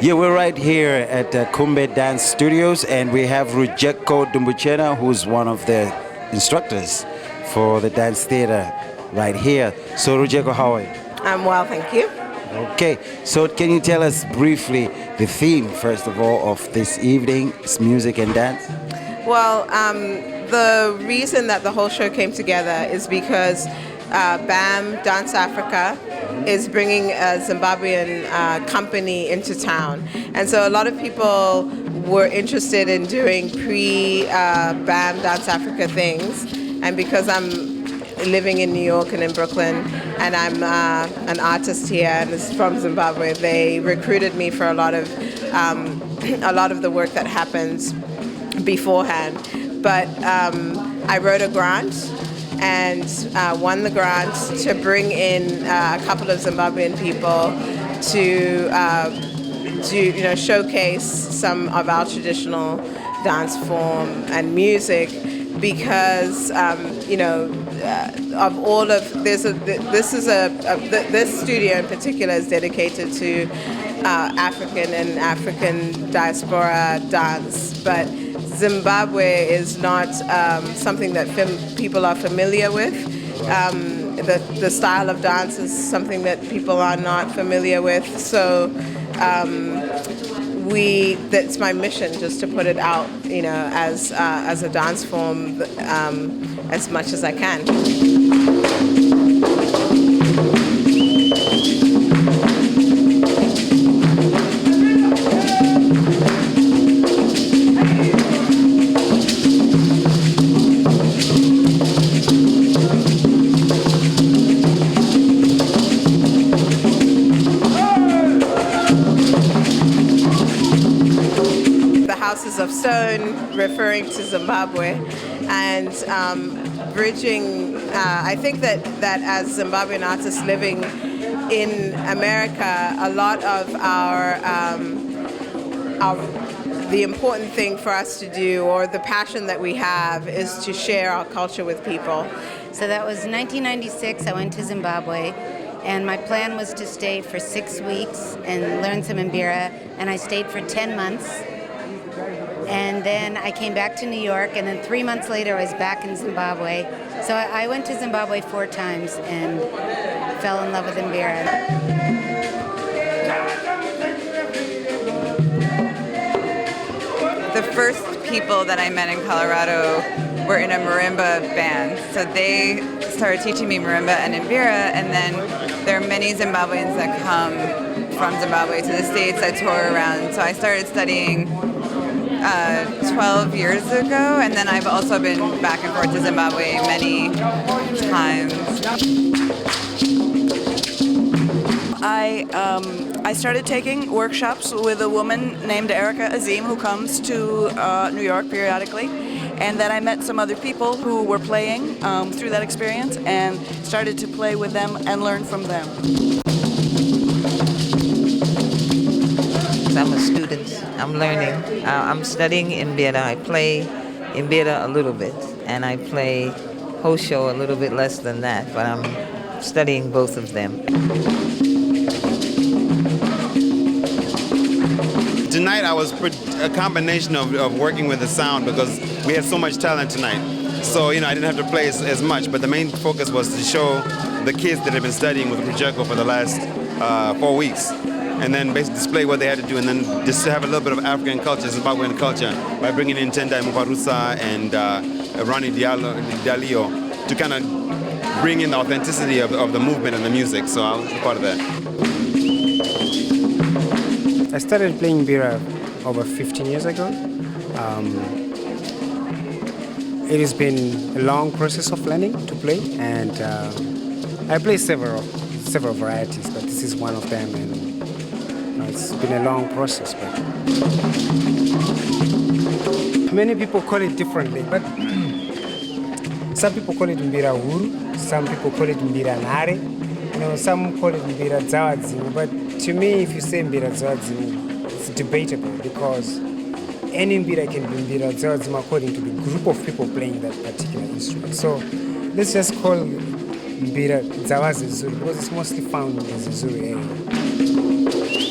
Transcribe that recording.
Yeah, we're right here at Cumbe Dance Studios, and we have Rujeko Dumbutshena, who's one of the instructors for the dance theater right here. So Rujeko, how are you? I'm well, thank you. Okay, so can you tell us briefly the theme, first of all, of this evening? It's music and dance. Well, the reason that the whole show came together is because BAM Dance Africa is bringing a Zimbabwean company into town. And so a lot of people were interested in doing pre-BAM Dance Africa things. And because I'm living in New York and in Brooklyn, and I'm an artist here and is from Zimbabwe, they recruited me for a lot of the work that happens beforehand. But I wrote a grant and won the grant to bring in a couple of Zimbabwean people to showcase some of our traditional dance form and music, because of all of this studio in particular is dedicated to African diaspora dance, but Zimbabwe is not something that people are familiar with. The style of dance is something that people are not familiar with. So that's my mission, just to put it out, as a dance form as much as I can. Of stone, referring to Zimbabwe, and bridging. I think that as Zimbabwean artists living in America, a lot of the important thing for us to do, or the passion that we have, is to share our culture with people. So that was 1996. I went to Zimbabwe, and my plan was to stay for 6 weeks and learn some Mbira, and I stayed for 10 months. And then I came back to New York, and then 3 months later I was back in Zimbabwe. So I went to Zimbabwe 4 times and fell in love with Mbira. The first people that I met in Colorado were in a marimba band. So they started teaching me marimba and Mbira, and then there are many Zimbabweans that come from Zimbabwe to the States. I tour around. So I started studying 12 years ago, and then I've also been back and forth to Zimbabwe many times. I started taking workshops with a woman named Erica Azim, who comes to New York periodically, and then I met some other people who were playing through that experience and started to play with them and learn from them. I'm a student. I'm learning. I'm studying Mbira. I play Mbira a little bit, and I play Hosho a little bit less than that, but I'm studying both of them. Tonight I was a combination of working with the sound, because we had so much talent tonight. So, I didn't have to play as much, but the main focus was to show the kids that have been studying with Rujeko for the last 4 weeks, and then basically display what they had to do, and then just to have a little bit of African culture, Zimbabwean culture, by bringing in Tendai Muparutsa and Ronnie Daliyo to kind of bring in the authenticity of the movement and the music. So I was part of that. I started playing Mbira over 15 years ago. It has been a long process of learning to play, and I play several varieties, but this is one of them, and it's been a long process. But many people call it differently, but some people call it Mbira Huru, some people call it Mbira Nare, some call it Mbira Dzawadzimu, but to me, if you say Mbira Dzawadzimu, it's debatable, because any mbira can be mbira dzawadzima according to the group of people playing that particular instrument. So let's just call mbira dzava Zulu because it's mostly found in the Zulu area.